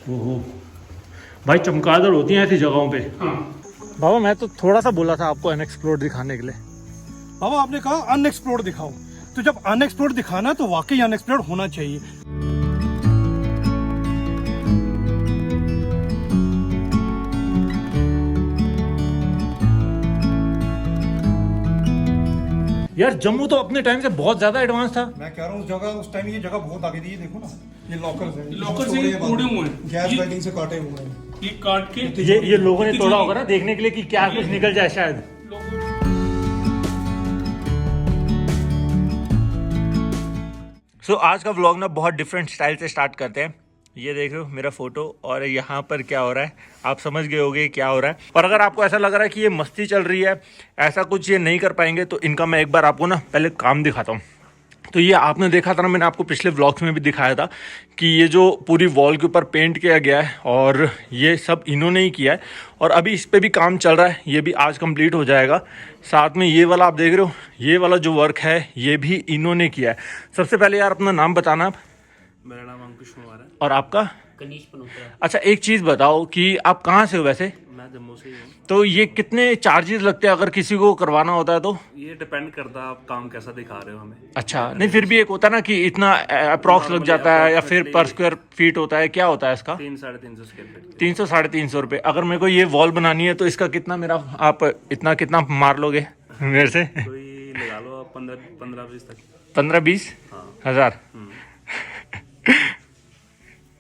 ओहो भाई, चमगादड़ होती हैं ऐसी जगहों पे। हाँ बाबा मैं तो थोड़ा सा बोला था आपको अनएक्सप्लोर्ड दिखाने के लिए। बाबा आपने कहा अनएक्सप्लोर्ड दिखाओ, तो जब अनएक्सप्लोर्ड दिखाना तो वाकई अनएक्सप्लोर्ड होना चाहिए। यार जम्मू तो अपने टाइम से बहुत ज्यादा एडवांस था। मैं कह रहा हूँ उस टाइम ये जगह बहुत आगे थी। ये देखो ना, ये लॉकर्स हैं, लॉकर से तोड़े हुए हैं, गैस लाइटिंग से काटे हुए हैं। ये काट के ये लोगों ने तोड़ा होगा ना देखने के लिए कि क्या कुछ निकल जाए शायद। सो आज का व्लॉग ना बहुत डिफरेंट स्टाइल से स्टार्ट करते हैं। ये देख रहे हो मेरा फोटो, और यहाँ पर क्या हो रहा है आप समझ गए होगे क्या हो रहा है। और अगर आपको ऐसा लग रहा है कि ये मस्ती चल रही है, ऐसा कुछ ये नहीं कर पाएंगे, तो इनका मैं एक बार आपको ना पहले काम दिखाता हूँ। तो ये आपने देखा था ना, मैंने आपको पिछले व्लॉग्स में भी दिखाया था कि ये जो पूरी वॉल के ऊपर पेंट किया गया है और ये सब इन्होंने ही किया है, और अभी इस पे भी काम चल रहा है। ये भी आज कंप्लीट हो जाएगा। साथ में ये वाला आप देख रहे हो, ये वाला जो वर्क है ये भी इन्होंने किया है। सबसे पहले यार अपना नाम बताना आप। मेरा नाम अंकुश कुमार है। और आपका? कनीश पनोत्रा। अच्छा एक चीज़ बताओ कि आप कहाँ से हो वैसे? मैं जम्मू से ही हूँ। तो ये कितने चार्जेस लगते हैं अगर किसी को करवाना होता है तो? ये डिपेंड करता है आप काम कैसा दिखा रहे हो हमें। अच्छा, नहीं फिर भी एक होता है ना कि इतना अप्रॉक्स लग जाता है, या फिर पर स्क्वायर फीट होता है, क्या होता है इसका? 300-350 स्क्वायर फीट। 300-350 रुपये। अगर मेरे को ये वॉल बनानी है तो इसका कितना, मेरा आप इतना कितना मार लोगे मेरे से? कोई लगा लो आप 15-20 तक। 15-20 हाँ। हज़ार।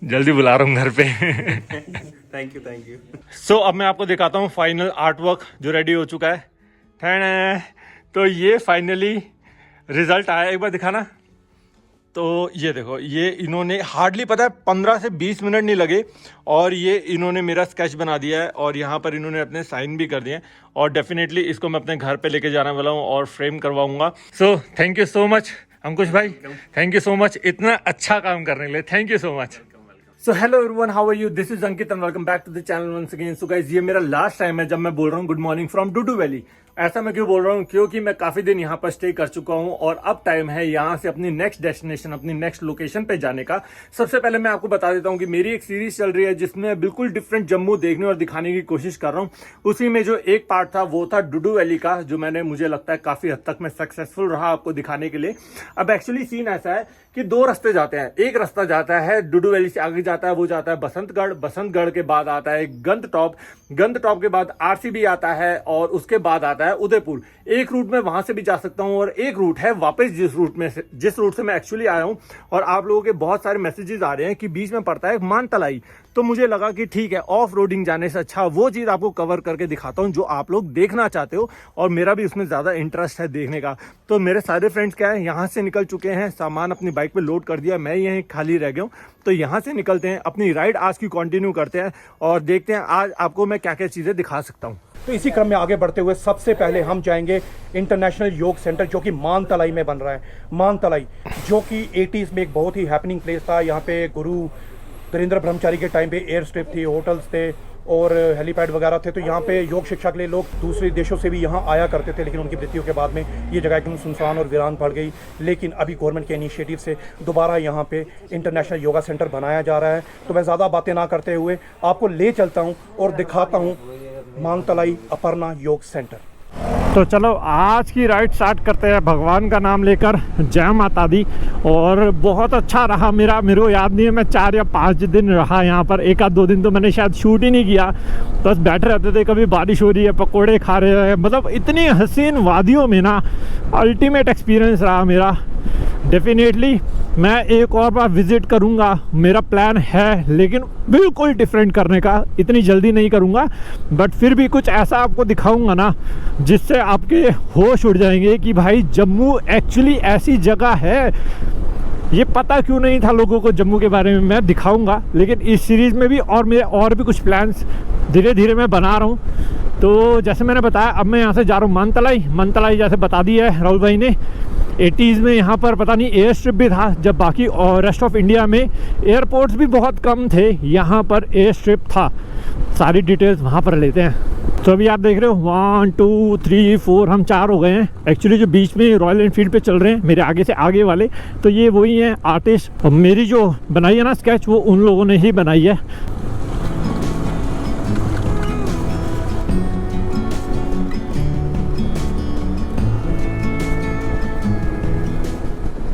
जल्दी बुला रहा हूँ घर पे। Thank you. सो अब मैं आपको दिखाता हूँ फाइनल आर्ट वर्क जो रेडी हो चुका है। ठहन, तो ये फाइनली रिजल्ट आया, एक बार दिखाना। तो ये देखो, ये इन्होंने हार्डली पता है 15 से 20 मिनट नहीं लगे, और ये इन्होंने मेरा स्केच बना दिया है, और यहाँ पर इन्होंने अपने साइन भी कर दिए हैं, और डेफिनेटली इसको मैं अपने घर पे लेके जाने वाला हूँ और फ्रेम करवाऊँगा। So thank you so much Ankush भाई, थैंक यू सो मच इतना अच्छा काम करने के लिए, thank you so much. So hello everyone, how are you? This is Ankit and welcome back to the channel once again. So guys, ये मेरा last time है जब मैं बोल रहा हूँ good morning from Dudu valley. ऐसा मैं क्यों बोल रहा हूँ? क्योंकि मैं काफी दिन यहाँ पर स्टे कर चुका हूँ, और अब टाइम है यहाँ से अपनी नेक्स्ट डेस्टिनेशन, अपनी नेक्स्ट लोकेशन पे जाने का। सबसे पहले मैं आपको बता देता हूँ कि मेरी एक सीरीज चल रही है जिसमें बिल्कुल डिफरेंट जम्मू देखने और दिखाने की कोशिश कर रहा हूँ। उसी में जो एक पार्ट था वो था डुडू वैली का, जो मैंने, मुझे लगता है काफी हद तक मैं सक्सेसफुल रहा आपको दिखाने के लिए। अब एक्चुअली सीन ऐसा है कि दो रास्ते जाते हैं। एक रास्ता जाता है डुडू वैली से आगे जाता है, वो जाता है बसंतगढ़, बसंतगढ़ के बाद आता है गंदटॉप, गंदटॉप के बाद आरसीबी आता है, और उसके बाद आता है उदयपुर। एक रूट में वहां से भी जा सकता हूं, और एक रूट है वापस जिस रूट से मैं एक्चुअली आया हूं। और आप लोगों के बहुत सारे मैसेजेस आ रहे हैं कि बीच में पड़ता है मानतलाई, तो मुझे लगा कि ठीक है, ऑफ रोडिंग जाने से अच्छा वो चीज आपको कवर करके दिखाता हूं जो आप लोग देखना चाहते हो, और मेरा भी उसमें ज्यादा इंटरेस्ट है देखने का। तो मेरे सारे फ्रेंड्स क्या है, यहाँ से निकल चुके हैं, सामान अपनी बाइक पे लोड कर दिया, मैं यहीं खाली रह गया हूँ। तो यहाँ से निकलते हैं, अपनी राइड आज की कंटिन्यू करते हैं, और देखते हैं आज आपको मैं क्या क्या चीजें दिखा सकता हूँ। तो इसी क्रम में आगे बढ़ते हुए सबसे पहले हम जाएंगे इंटरनेशनल योग सेंटर, जो कि मानतलाई में बन रहा है। मानतलाई जो कि 80s में एक बहुत ही हैपनिंग प्लेस था। यहाँ पे गुरु धीरेन्द्र ब्रह्मचारी के टाइम पे एयर स्ट्रिप थी, होटल्स थे और हेलीपैड वगैरह थे। तो यहाँ पे योग शिक्षा के लिए लोग दूसरे देशों से भी यहाँ आया करते थे, लेकिन उनकी मृत्यु के बाद में ये जगह एकदम सुनसान और वीरान पड़ गई। लेकिन अभी गवर्नमेंट के इनिशिएटिव से दोबारा यहाँ पे इंटरनेशनल योगा सेंटर बनाया जा रहा है। तो मैं ज़्यादा बातें ना करते हुए आपको ले चलता हूँ और दिखाता हूँ मानतलाई अपर्णा योग सेंटर। तो चलो आज की राइड स्टार्ट करते हैं भगवान का नाम लेकर। जय माता दी। और बहुत अच्छा रहा मेरे को याद नहीं है, मैं 4 या 5 दिन रहा यहाँ पर। 1-2 दिन तो मैंने शायद शूट ही नहीं किया, बस बैठे रहते थे। कभी बारिश हो रही है, पकोड़े खा रहे हैं, मतलब इतनी हसीन वादियों में ना अल्टीमेट एक्सपीरियंस रहा मेरा। डेफिनेटली मैं एक और बार विज़िट करूँगा, मेरा प्लान है, लेकिन बिल्कुल डिफरेंट करने का। इतनी जल्दी नहीं करूँगा, बट फिर भी कुछ ऐसा आपको दिखाऊँगा ना जिससे आपके होश उड़ जाएंगे कि भाई जम्मू एक्चुअली ऐसी जगह है। ये पता क्यों नहीं था लोगों को जम्मू के बारे में, मैं दिखाऊंगा। लेकिन इस सीरीज़ में भी और मेरे और भी कुछ प्लान्स धीरे धीरे मैं बना रहा हूँ। तो जैसे मैंने बताया, अब मैं यहाँ से जा रहा हूँ मानतलाई जैसे बता दिया है राहुल भाई ने। 80s में यहाँ पर पता नहीं एयर स्ट्रिप भी था, जब बाकी और रेस्ट ऑफ इंडिया में एयरपोर्ट्स भी बहुत कम थे, यहाँ पर एयर स्ट्रिप था। सारी डिटेल्स वहाँ पर लेते हैं। तो अभी आप देख रहे हो 1 2 3 4 हम 4 हो गए हैं एक्चुअली। जो बीच में रॉयल एनफील्ड पे चल रहे हैं मेरे आगे से आगे वाले, तो ये वही हैं आर्टिस्ट। और मेरी जो बनाई है ना स्केच, वो उन लोगों ने ही बनाई है।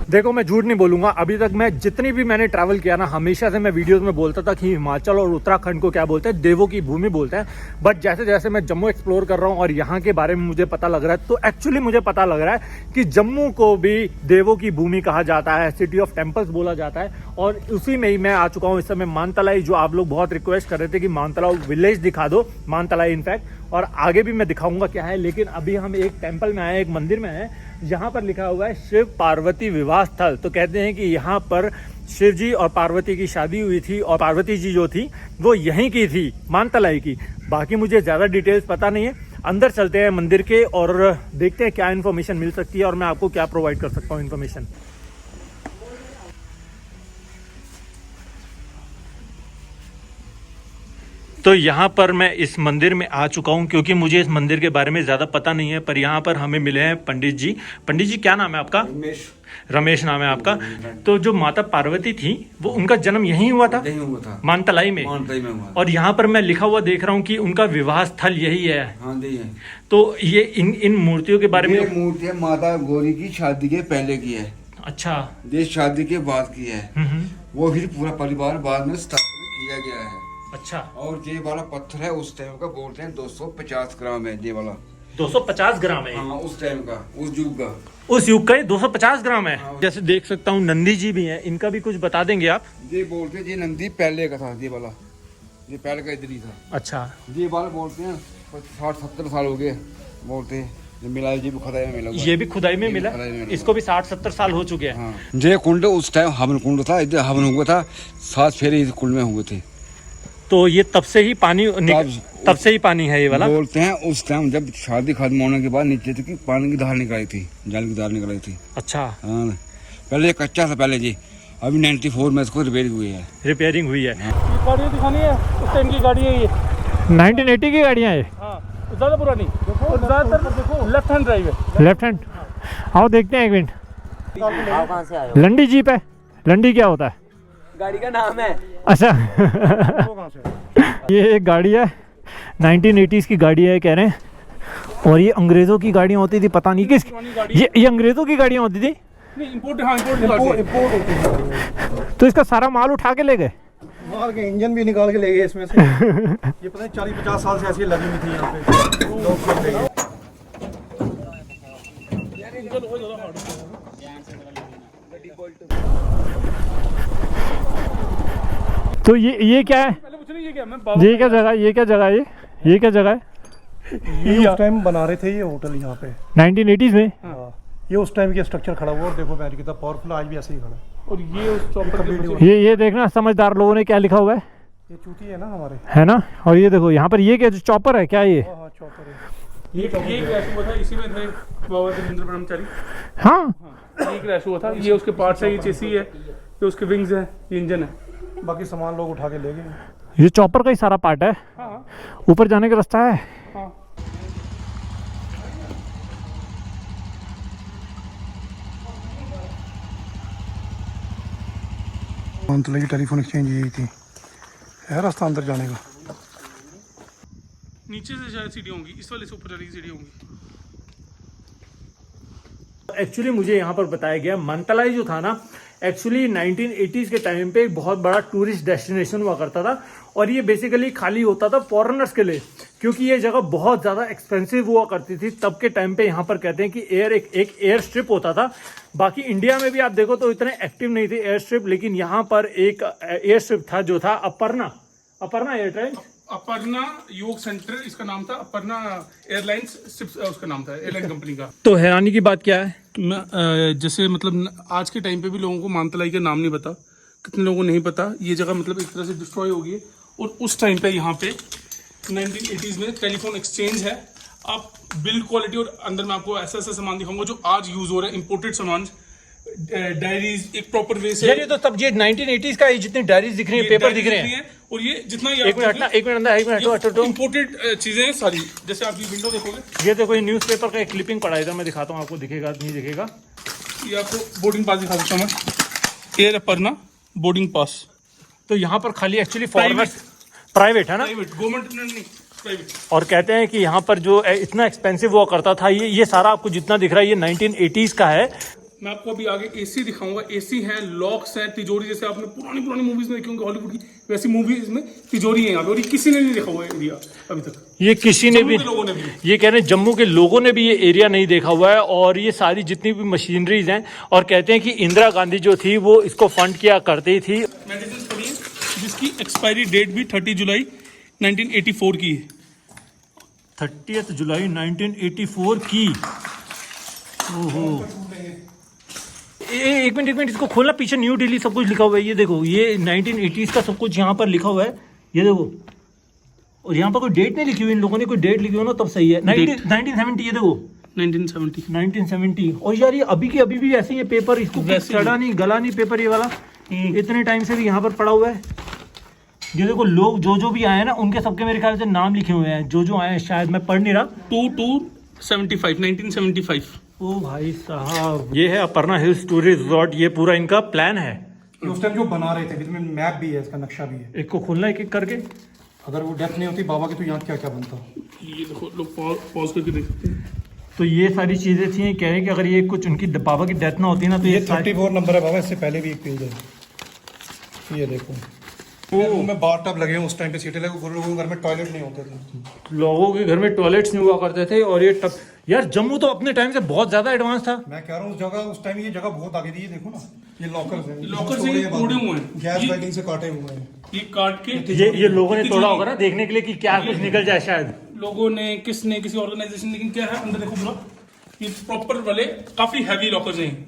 देखो मैं झूठ नहीं बोलूंगा, अभी तक मैं जितनी भी मैंने ट्रैवल किया ना, हमेशा से मैं वीडियोस में बोलता था कि हिमाचल और उत्तराखंड को क्या बोलते हैं, देवों की भूमि बोलते हैं। बट जैसे जैसे मैं जम्मू एक्सप्लोर कर रहा हूँ और यहाँ के बारे में मुझे पता लग रहा है, तो एक्चुअली मुझे पता लग रहा है कि जम्मू को भी देवों की भूमि कहा जाता है, सिटी ऑफ टेम्पल्स बोला जाता है। और उसी में ही मैं आ चुका हूँ इस समय मानतलाई, जो आप लोग बहुत रिक्वेस्ट कर रहे थे कि मानतलाई विलेज दिखा दो, मानतलाई इनफैक्ट, और आगे भी मैं दिखाऊंगा क्या है। लेकिन अभी हम एक टेम्पल में आए, एक मंदिर में आए, यहाँ पर लिखा हुआ है शिव पार्वती विवाह स्थल। तो कहते हैं कि यहाँ पर शिव जी और पार्वती की शादी हुई थी, और पार्वती जी जो थी वो यहीं की थी, मानतलाई की। बाकी मुझे ज़्यादा डिटेल्स पता नहीं है। अंदर चलते हैं मंदिर के और देखते हैं क्या इन्फॉर्मेशन मिल सकती है और मैं आपको क्या प्रोवाइड कर सकता हूँ इन्फॉर्मेशन। तो यहाँ पर मैं इस मंदिर में आ चुका हूँ, क्योंकि मुझे इस मंदिर के बारे में ज़्यादा पता नहीं है। पर यहाँ पर हमें मिले हैं पंडित जी। पंडित जी क्या नाम है आपका? रमेश नाम है आपका। तो जो माता पार्वती थी वो उनका जन्म यहीं हुआ था, यहीं हुआ था, मानतलाई में। हुआ। और यहाँ पर मैं लिखा हुआ देख रहा हूँ कि उनका विवाह स्थल यही है। हाँ यही है। तो ये इन मूर्तियों के बारे में, ये मूर्ति है माता गौरी की शादी के पहले की है। अच्छा। ये शादी के बाद की है। वो फिर पूरा परिवार बाद में स्थापित किया गया है। अच्छा। और ये वाला पत्थर है उस टाइम का, बोलते हैं 250 ग्राम है ये वाला। 250 ग्राम है? हाँ उस टाइम का, उस युग का। उस युग का 250 ग्राम है। हाँ। जैसे देख सकता हूँ नंदी जी भी हैं, इनका भी कुछ बता देंगे आप? ये बोलते हैं ये नंदी पहले का था, ये वाला, ये पहले का इधर ही था। अच्छा। ये वाला बोलते हैं 60-70 साल हो गए, बोलते हैं। ये मिला, ये भी खुदाई में मिला हुआ है। ये भी खुदाई में मिला, खुदाई में मिला। इसको भी 60-70 साल हो चुके हैं। हाँ। ये कुंड उस टाइम हवन कुंड था, इधर हवन हुआ था, 7 फेरे इस कुंड में हुए थे। तो ये तब से ही पानी तब से ही पानी है ये वाला? बोलते हैं उस टाइम जब शादी खत्म होने के बाद नीचे की पानी की धार निकलाई थी, जल की धार निकलाई थी। अच्छा। हाँ पहले कच्चा था पहले जी, अभी 94 में इसको रिपेयर हुई है। रिपेयरिंग हुई है। गाड़ी दिखानी है, उस टाइम की गाड़ी है ये। 1980 की गाड़ियाँ है? हाँ, ज़्यादा पुरानी। ज़्यादातर देखो लेफ्ट हैंड ड्राइव है। Left hand. आओ देखते हैं एक मिनट। आप कहाँ से आए हो? लंडी जीप है। लंडी क्या होता है? गाड़ी का नाम है। अच्छा। ये एक गाड़ी है, 1980s की गाड़ी है कह रहे हैं। और ये अंग्रेज़ों की गाड़ियाँ होती थी, पता नहीं किस, ये अंग्रेज़ों की गाड़ियाँ होती थी। नहीं, इंपोर्ट। तो इसका सारा माल उठा के ले गए? माल के इंजन भी निकाल के ले गए इसमें से। ये पता नहीं 40-50 साल से ऐसी लगी हुई थी यहाँ पे। लोग ले गए। तो ये क्या है? ये क्या जगह, ये क्या जगह है? ये क्या जगह है? ये उस टाइम बना रहे थे ये होटल यहाँ पे 1980s में। हाँ। ये उस टाइम के स्ट्रक्चर खड़ा हुआ और देखो मैंने कितना पावरफुल, आज भी ऐसे ही खड़ा। और ये उस चौपर ये देखना समझदार लोगों ने क्या लिखा हुआ है। ये चूती है ना हमारे, है ना। और ये देखो यहाँ पर ये क्या चॉपर है क्या? ये हाँ चौपर है। ये क्रैश हुआ था, इसी में थे बाबा दरिंद्र ब्रह्मचारी। हाँ ये क्रैश हुआ था, ये उसके पार्ट्स है, ये चेसी है, ये उसके विंग्स है, ये इंजन है। बाकी सामान लोग उठा के ले गए। ये चॉपर का ही सारा पार्ट है। हाँ ऊपर जाने का रास्ता है। हाँ। मानतलाई की टेलीफोन एक्सचेंज यही थी, है रास्ता अंदर जाने का। नीचे से शायद सीढ़ी होंगी, इस वाले से ऊपर जाने की सीढ़ी होंगी। एक्चुअली मुझे यहाँ पर बताया गया मानतलाई जो था ना, एक्चुअली 1980s के टाइम पे एक बहुत बड़ा टूरिस्ट डेस्टिनेशन हुआ करता था। और ये बेसिकली खाली होता था फॉरेनर्स के लिए, क्योंकि ये जगह बहुत ज़्यादा एक्सपेंसिव हुआ करती थी तब के टाइम पे। यहाँ पर कहते हैं कि एक एयर स्ट्रिप होता था। बाकी इंडिया में भी आप देखो तो इतने एक्टिव नहीं थे एयर स्ट्रिप, लेकिन यहाँ पर एक एयर स्ट्रिप था जो था अपर्णा एयरलाइंस। अपर्णा योग सेंटर इसका नाम था, अपर्णा एयरलाइंस उसका नाम था, एयरलाइन कंपनी का। तो हैरानी की बात क्या है? मैं जैसे मतलब आज के टाइम पे भी लोगों को मानतलाई का नाम नहीं पता, कितने लोगों को नहीं पता। ये जगह मतलब एक तरह से डिस्ट्रॉय हो गई है। और उस टाइम पे यहाँ पे 1980s में टेलीफोन एक्सचेंज है। आप बिल्ड क्वालिटी और अंदर में आपको ऐसा ऐसा सामान दिखाऊंगा जो आज यूज हो रहा है, इम्पोर्टेड सामान डायरीज एक प्रॉपर वे से यार ये तो तब ये 1980s का, ये जितनी डायरीज दिख रही है, पेपर दिख रहे हैं। और ये जितना एक मिनट ना, एक मिनट अंदर, एक मिनट हटो। इम्पोर्टेड चीजें हैं सारी। जैसे आप ये विंडो देखोगे, ये देखो, ये न्यूज़पेपर का एक क्लिपिंग पड़ा है इधर, मैं दिखाता हूँ आपको, दिखेगा नहीं दिखेगा। ये आपको बोर्डिंग पास दिखा देता हूँ मैं। एयर परना बोर्डिंग पास, तो यहाँ पर खाली एक्चुअली फॉरवर्ड प्राइवेट है ना, प्राइवेट, गवर्नमेंट नहीं, प्राइवेट। और कहते हैं कि यहाँ पर जो इतना एक्सपेंसिव हुआ करता था, ये सारा आपको जितना दिख रहा है ये 1980s का है। मैं आपको अभी आगे एसी दिखाऊंगा। एसी है, लॉक्स है, तिजोरी, जैसे आपने पुरानी मूवीज में देखी होंगी हॉलीवुड की, वैसी मूवीज में तिजोरी है यहाँ पे। और ये किसी ने नहीं देखा हुआ है एरिया अभी तक, ये किसी ने भी, लोगों ने भी। ये कह रहे हैं जम्मू के लोगों ने भी ये एरिया नहीं देखा हुआ है। और ये सारी जितनी भी मशीनरीज हैं, और कहते हैं कि इंदिरा गांधी जो थी वो इसको फंड किया करती थी। मेडिसिन पड़ी है जिसकी एक्सपायरी डेट भी 30 जुलाई 1984 की है। 30 जुलाई 1984 की। ओहो, एक मिनट इसको खोलना, पीछे न्यू दिल्ली सब कुछ लिखा हुआ है। ये देखो, ये 1980s का सब कुछ यहाँ पर लिखा हुआ है, ये देखो। और यहाँ पर कोई डेट नहीं लिखी हुई, इन लोगों ने कोई डेट लिखी हो ना तब सही है। 1970, ये देखो 1970। और यार ये अभी की अभी भी ऐसे ही है पेपर, इसको चढ़ा नहीं, गला नहीं पेपर ये वाला, इतने टाइम से भी यहाँ पर पड़ा हुआ है। ये देखो, लोग जो भी आए हैं ना, उनके सबके मेरे ख्याल से नाम लिखे हुए हैं, जो आए हैं, शायद मैं पढ़ नहीं रहा। 1975। ओ भाई साहब, ये है अपर्णा हिल्स टूरिस्ट रिजॉर्ट, ये पूरा इनका प्लान है। ये उस टाइम जो बना रहे थे, इसमें मैप भी है, इसका नक्शा भी है। एक को खोलना एक एक करके। अगर वो डेथ नहीं होती बाबा की, तो यहाँ क्या क्या बनता। ये देखो, लोग पॉज करके देख सकते हैं। तो ये सारी चीजें थी, कह रहे हैं कि अगर ये कुछ उनकी बाबा की डेथ ना होती ना, तो ये 34 नंबर है बाबा, इससे पहले भी एक पेज है, ये देखो। रूम में बार टब लगे हैं, उस टाइम पे सीटें लगे, लोगों के घर में टॉयलेट नहीं होते थे, लोगों के घर में टॉयलेट्स नहीं हुआ करते थे। और ये टब, यार जम्मू तो अपने टाइम से बहुत ज्यादा एडवांस था। मैं कह रहा हूँ उस जगह, उस टाइम ये जगह बहुत आगे थी। ये देखो ना, ये लॉकर्स हैं, लॉकर से ये तोड़े हुए हैं, गैस लाइटिंग से काटे हुए हैं। ये काट के ये लोगों ने तोड़ा होगा ना, देखने के लिए कि क्या कुछ निकल जाए शायद। लोगों ने, किसने, किसी ऑर्गेनाइजेशन। लेकिन क्या है अंदर देखो पूरा, ये प्रॉपर वाले काफी हैवी लॉकर्स हैं।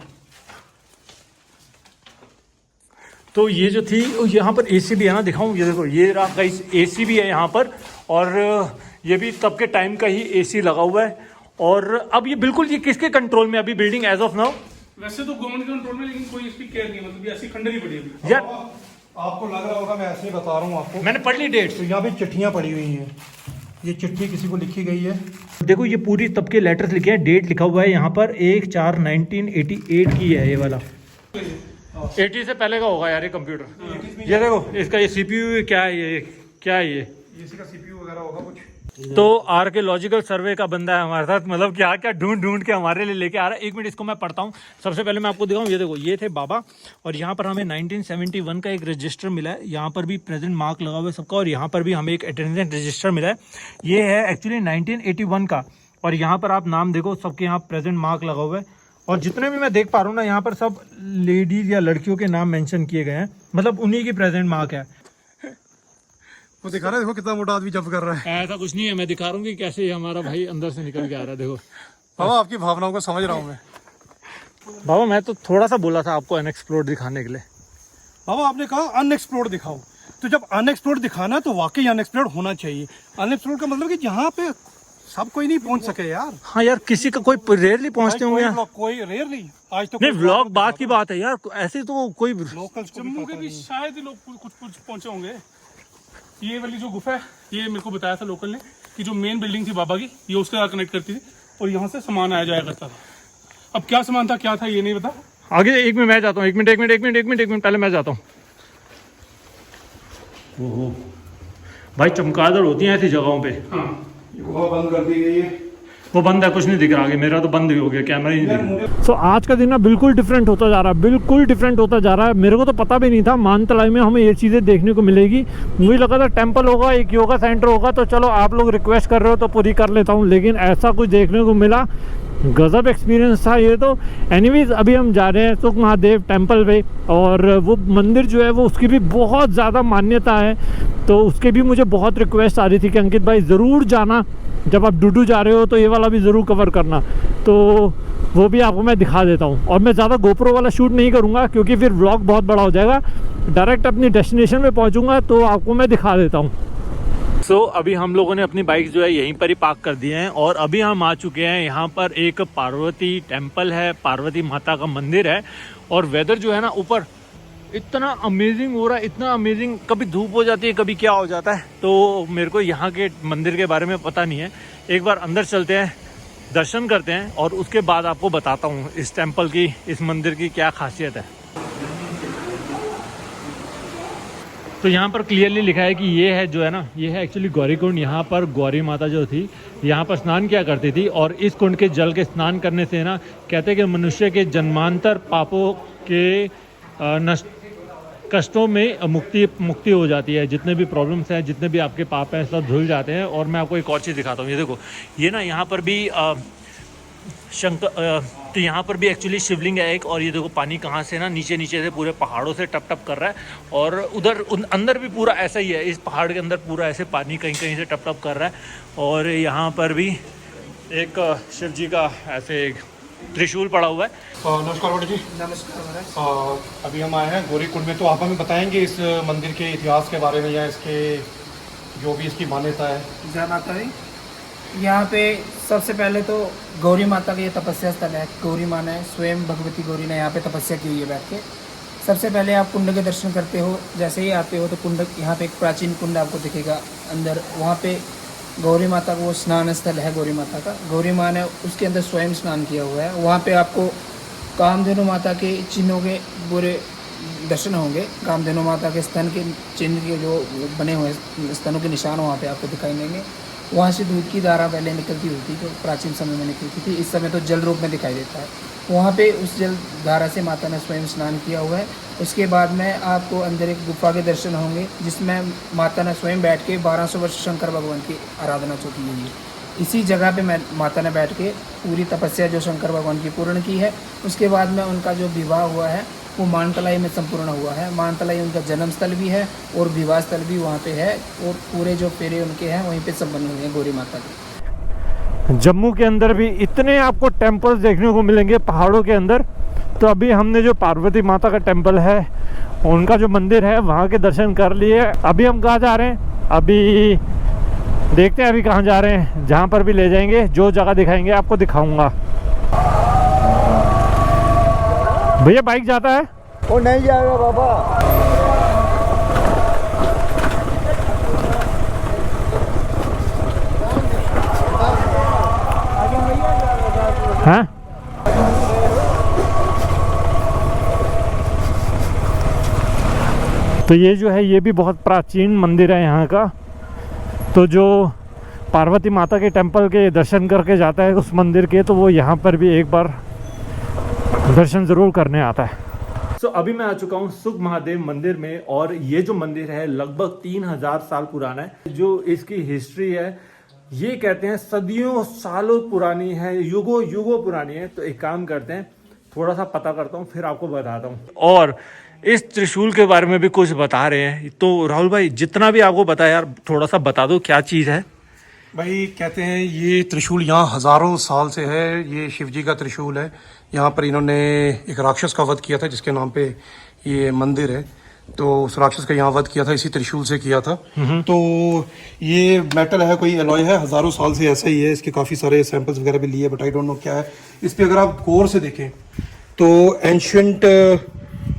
तो ये जो थी, यहाँ पर एसी भी है ना, दिखाऊं, ये देखो, ये रहा गाइस, एसी भी है यहाँ पर। और ये भी तब के टाइम का ही एसी लगा हुआ है। और अब ये बिल्कुल, ये किसके कंट्रोल में अभी बिल्डिंग एज ऑफ नाउ? वैसे तो गवर्नमेंट के कंट्रोल में, लेकिन कोई इसकी केयर नहीं, मतलब ये ऐसी खंडर ही पड़ी है अभी। यार आपको लग रहा होगा, मैं ऐसे ही बता रहा हूँ आपको, मैंने पढ़ ली डेट। तो यहाँ पे चिट्ठियाँ पड़ी हुई हैं। ये चिट्ठी किसी को लिखी गई है, देखो, ये पूरी तब के लेटर्स लिखे हैं, डेट लिखा हुआ है यहाँ पर 1/4/1988 की है ये वाला। 80 से पहले का होगा यार ये कंप्यूटर। ये देखो, इसका ये CPU क्या है, ये क्या है, ये इसी का CPU वगैरह होगा कुछ। तो आर्कियोलॉजिकल सर्वे का बंदा है हमारे साथ, मतलब क्या क्या ढूंढ के हमारे लिए लेके आ रहा है। एक मिनट, इसको मैं पढ़ता हूँ। सबसे पहले मैं आपको दिखाऊँ, ये देखो, ये थे बाबा। और यहाँ पर हमें 1971 का एक रजिस्टर मिला है, यहाँ पर भी प्रेजेंट मार्क लगा हुआ है सबका। और यहाँ पर भी हमें एक अटेंडेंस रजिस्टर मिला है, ये है एक्चुअली 1981 का। और यहाँ पर आप नाम देखो, सबके यहाँ प्रेजेंट मार्क लगा हुआ है। और जितने भी मैं देख पा रहा हूँ ना, यहाँ पर सब लेडीज या लड़कियों के नाम मेंशन किए गए हैं, मतलब उन्हीं की प्रेजेंट मार्क है। वो दिखा रहा है, देखो कितना मोटा आदमी जब कर रहा है। ऐसा कुछ नहीं है, मैं दिखा रहा हूँ कि कैसे हमारा भाई अंदर से निकल के आ रहा है। देखो बाबा, आपकी भावनाओं को समझ रहा हूँ मैं। बाबा, मैं तो थोड़ा सा बोला था आपको अनएक्सप्लोर्ड दिखाने के लिए। बाबा, आपने कहा अनएक्सप्लोर्ड दिखाओ, तो जब अनएक्सप्लोर्ड दिखाना तो वाकई अनएक्सप्लोर्ड होना चाहिए। अनएक्सप्लोर्ड का मतलब कि जहाँ पे सब कोई नहीं पहुंच सके यार। हाँ यार, किसी का कोई रेयरली पहुंचते होंगे यार। कोई रेयरली, आज तो नहीं, व्लॉग बात की बात है यार, ऐसे तो कोई लोकल जम्मू के भी शायद लोग कुछ पहुंचे होंगे। ये वाली जो गुफा है, ये मेरे को बताया था लोकल ने, कि जो मेन बिल्डिंग थी बाबा की, ये उसके साथ कनेक्ट करती थी और यहाँ से सामान आया जाया करता था। अब क्या सामान था, क्या था, ये नहीं पता। आगे एक मिनट मैं जाता हूँ, एक मिनट पहले मैं जाता हूँ। ओहो भाई, चमगादड़ होती हैं ऐसी जगहों पे। हाँ, गुफा बंद कर दी गई है। वो बंद है, कुछ नहीं दिख रहा आगे, मेरा तो बंद ही हो गया, कैमरा ही नहीं दिख रहा। सो आज का दिन ना बिल्कुल डिफरेंट होता जा रहा है, बिल्कुल डिफरेंट होता जा रहा है। मेरे को तो पता भी नहीं था मानतलाई में हमें ये चीज़ें देखने को मिलेगी। मुझे लगा था टेंपल होगा, एक योगा सेंटर होगा, तो चलो आप लोग रिक्वेस्ट कर रहे हो तो पूरी कर लेता हूँ, लेकिन ऐसा कुछ देखने को मिला, गजब एक्सपीरियंस था ये तो। एनीवेज, अभी हम जा रहे हैं सुख महादेव टेम्पल पे, और वो मंदिर जो है वो उसकी भी बहुत ज़्यादा मान्यता है, तो उसके भी मुझे बहुत रिक्वेस्ट आ रही थी कि अंकित भाई ज़रूर जाना, जब आप डूडू जा रहे हो तो ये वाला भी ज़रूर कवर करना। तो वो भी आपको मैं दिखा देता हूँ। और मैं ज़्यादा गोप्रो वाला शूट नहीं करूँगा, क्योंकि फिर व्लॉग बहुत बड़ा हो जाएगा। डायरेक्ट अपनी डेस्टिनेशन पे पहुँचूँगा तो आपको मैं दिखा देता हूँ। सो अभी हम लोगों ने अपनी बाइक जो है यहीं पर ही पार्क कर दिए हैं और अभी हम आ चुके हैं यहाँ पर। एक पार्वती टेम्पल है, पार्वती माता का मंदिर है और वेदर जो है ना ऊपर इतना अमेजिंग हो रहा है, इतना अमेजिंग। कभी धूप हो जाती है, कभी क्या हो जाता है, तो मेरे को यहाँ के मंदिर के बारे में पता नहीं है। एक बार अंदर चलते हैं, दर्शन करते हैं और उसके बाद आपको बताता हूँ इस टेम्पल की, इस मंदिर की क्या खासियत है। तो यहाँ पर क्लियरली लिखा है कि ये है जो है ना, ये है एक्चुअली गौरी कुंड। यहाँ पर गौरी माता जो थी यहाँ पर स्नान किया करती थी और इस कुंड के जल के स्नान करने से ना कहते हैं कि मनुष्य के जन्मांतर पापों के कष्टों में मुक्ति हो जाती है। जितने भी प्रॉब्लम्स हैं, जितने भी आपके पाप हैं, सब धुल जाते हैं। और मैं आपको एक और चीज़ दिखाता हूँ, ये देखो, ये ना यहाँ पर भी तो यहाँ पर भी एक्चुअली शिवलिंग है एक। और ये देखो पानी कहाँ से ना नीचे से पूरे पहाड़ों से टप टप कर रहा है और उधर अंदर भी पूरा ऐसा ही है। इस पहाड़ के अंदर पूरा ऐसे पानी कहीं से टप टप कर रहा है। और यहाँ पर भी एक शिव जी का ऐसे एक त्रिशूल पड़ा हुआ है। नमस्कार बड़े जी। नमस्कार। अभी हम आए हैं गौरी कुंड में, तो आप हमें बताएंगे इस मंदिर के इतिहास के बारे में या इसके जो भी इसकी मान्यता है। जय माता दी। यहाँ पे सबसे पहले तो गौरी माता का ये तपस्या स्थल है। गौरी माँ ने स्वयं भगवती गौरी ने यहाँ पे तपस्या की हुई है बैठ के। सबसे पहले आप कुंड के दर्शन करते हो, जैसे ही आते हो तो कुंड, यहाँ पे एक प्राचीन कुंड आपको दिखेगा अंदर। वहाँ पे गौरी माता का वो स्नान स्थल है गौरी माता का। गौरी माँ ने उसके अंदर स्वयं स्नान किया हुआ है। वहाँ पे आपको कामधेनु माता के चिन्हों के पूरे दर्शन होंगे। कामधेनु माता के स्तन के चिन्ह के जो बने हुए स्तनों के निशान वहाँ पे आपको दिखाई देंगे। वहाँ से दूध की धारा पहले निकलती हुई थी, जो प्राचीन समय में निकलती थी। इस समय तो जल रूप में दिखाई देता है। वहाँ पे उस जल धारा से माता ने स्वयं स्नान किया हुआ है। उसके बाद में आपको अंदर एक गुफा के दर्शन होंगे, जिसमें माता ने स्वयं बैठ के 1200 वर्ष शंकर भगवान की आराधना की हुई है। इसी जगह पे माता ने बैठ के पूरी तपस्या जो शंकर भगवान की पूर्ण की है। उसके बाद में उनका जो विवाह हुआ है वो मानतलाई में संपूर्ण हुआ है। मानतलाई उनका जन्म स्थल भी है और विवाह स्थल भी वहाँ पे है और पूरे जो फेरे उनके हैं वहीं पे संपन्न हुए हैं गौरी माता के। जम्मू के अंदर भी इतने आपको टेम्पल्स देखने को मिलेंगे पहाड़ों के अंदर। तो अभी हमने जो पार्वती माता का टेम्पल है, उनका जो मंदिर है, वहाँ के दर्शन कर लिए। अभी हम कहाँ जा रहे हैं, अभी देखते हैं अभी कहाँ जा रहे हैं। जहाँ पर भी ले जाएंगे, जो जगह दिखाएंगे आपको दिखाऊंगा। भैया बाइक जाता है? वो नहीं जाएगा बाबा। हाँ? तो ये जो है ये भी बहुत प्राचीन मंदिर है यहाँ का। तो जो पार्वती माता के टेम्पल के दर्शन करके जाता है उस मंदिर के, तो वो यहाँ पर भी एक बार दर्शन ज़रूर करने आता है। तो अभी मैं आ चुका हूँ सुख महादेव मंदिर में और ये जो मंदिर है लगभग 3000 साल पुराना है। जो इसकी हिस्ट्री है ये कहते हैं सदियों सालों पुरानी है, युगों युगों पुरानी है। तो एक काम करते हैं, थोड़ा सा पता करता हूँ फिर आपको बताता हूँ। और इस त्रिशूल के बारे में भी कुछ बता रहे हैं। तो राहुल भाई जितना भी आपको पता है यार, थोड़ा सा बता दो क्या चीज़ है। भाई कहते हैं ये त्रिशूल यहाँ हज़ारों साल से है। ये शिव जी का त्रिशूल है। यहाँ पर इन्होंने एक राक्षस का वध किया था, जिसके नाम पे ये मंदिर है। तो उस राक्षस का यहाँ वध किया था, इसी त्रिशूल से किया था। तो ये मेटल है, कोई एलॉय है, हज़ारों साल से ऐसा ही है। इसके काफ़ी सारे सैंपल्स वगैरह भी लिए, बट आई डोंट नो क्या है। इस पर अगर आप गौर से देखें तो एंशियंट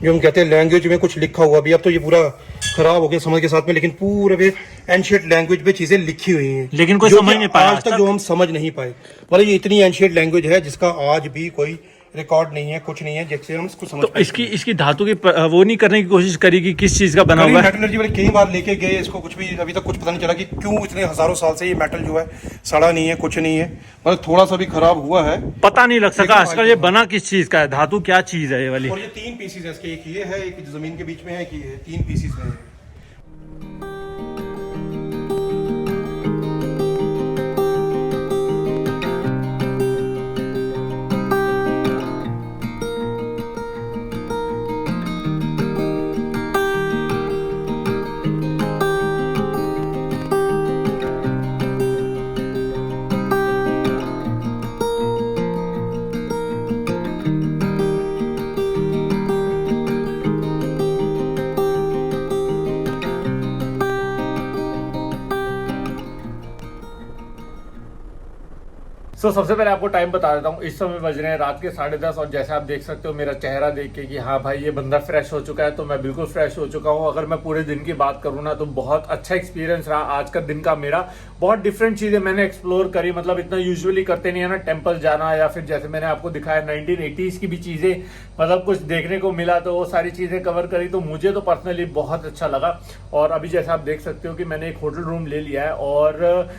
जो हम कहते हैं लैंग्वेज में कुछ लिखा हुआ भी। अब तो ये पूरा खराब हो गया समझ के साथ में, लेकिन पूरे पे एंशियंट लैंग्वेज पे चीजें लिखी हुई हैं, लेकिन कोई समझ नहीं पाया आज तक, जो हम समझ नहीं पाए। मतलब ये इतनी एंशियंट लैंग्वेज है जिसका आज भी कोई रिकॉर्ड नहीं है, कुछ नहीं है जिससे हम इसको समझ। तो इसकी धातु की वो नहीं करने की कोशिश करी कि किस चीज का बना हुआ है। मेटलर्जी वाले कई बार लेके गए इसको, कुछ भी अभी तक कुछ पता नहीं चला कि क्यों इतने हजारों साल से ये मेटल जो है सड़ा नहीं है, कुछ नहीं है। मतलब थोड़ा सा भी खराब हुआ है, पता नहीं लग सका आजकल ये बना किस चीज का है, धातु क्या चीज है ये वाली। और ये 3 पीसीज है इसके, एक ये है, एक जमीन के बीच में है, कि 3 पीसीज में है। सबसे पहले आपको टाइम बता देता हूँ। इस समय बज रहे हैं रात के 10:30 और जैसे आप देख सकते हो मेरा चेहरा देख के कि हाँ भाई ये बंदा फ्रेश हो चुका है, तो मैं बिल्कुल फ्रेश हो चुका हूँ। अगर मैं पूरे दिन की बात करूँ ना तो बहुत अच्छा एक्सपीरियंस रहा आज का दिन का मेरा। बहुत डिफरेंट चीज़ें मैंने एक्सप्लोर करी, मतलब इतना यूजुअली करते नहीं है ना, टेम्पल जाना या फिर जैसे मैंने आपको दिखाया 1980s की भी चीज़ें मतलब कुछ देखने को मिला, तो वो सारी चीज़ें कवर करी, तो मुझे तो पर्सनली बहुत अच्छा लगा। और अभी जैसे आप देख सकते हो कि मैंने एक होटल रूम ले लिया है और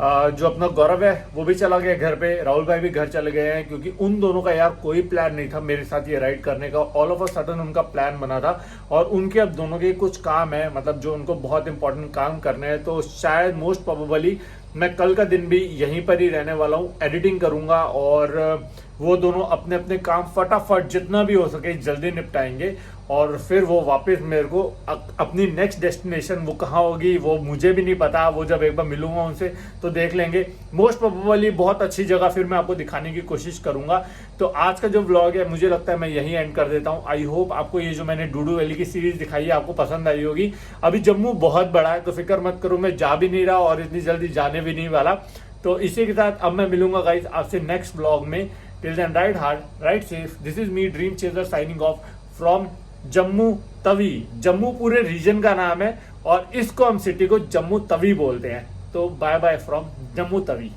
जो अपना गौरव है वो भी चला गया घर पे, राहुल भाई भी घर चले गए हैं, क्योंकि उन दोनों का यार कोई प्लान नहीं था मेरे साथ ये राइड करने का। ऑल ऑफ अ सडन उनका प्लान बना था और उनके अब दोनों के कुछ काम है, मतलब जो उनको बहुत इंपॉर्टेंट काम करने हैं, तो शायद मोस्ट प्रोबेबली मैं कल का दिन भी यहीं पर ही रहने वाला हूँ, एडिटिंग करूँगा और वो दोनों अपने अपने काम फटाफट जितना भी हो सके जल्दी निपटाएंगे और फिर वो वापस मेरे को अपनी नेक्स्ट डेस्टिनेशन वो कहाँ होगी वो मुझे भी नहीं पता, वो जब एक बार मिलूंगा उनसे तो देख लेंगे। मोस्ट प्रोबेबली बहुत अच्छी जगह फिर मैं आपको दिखाने की कोशिश करूंगा। तो आज का जो व्लॉग है मुझे लगता है मैं यहीं एंड कर देता हूँ। आई होप आपको ये जो मैंने डूडू वैली की सीरीज दिखाई है आपको पसंद आई होगी। अभी जम्मू बहुत बड़ा है तो फिक्र मत करो, मैं जा भी नहीं रहा और इतनी जल्दी जाने भी नहीं वाला। तो इसी के साथ अब मैं मिलूंगा गाइस आपसे नेक्स्ट व्लॉग में। Till then ride hard, ride safe. This is me dream chaser signing off from Jammu Tawi. Jammu पूरे रीजन का नाम है और इसको हम सिटी को जम्मू तवी बोलते हैं। तो bye bye from Jammu Tawi.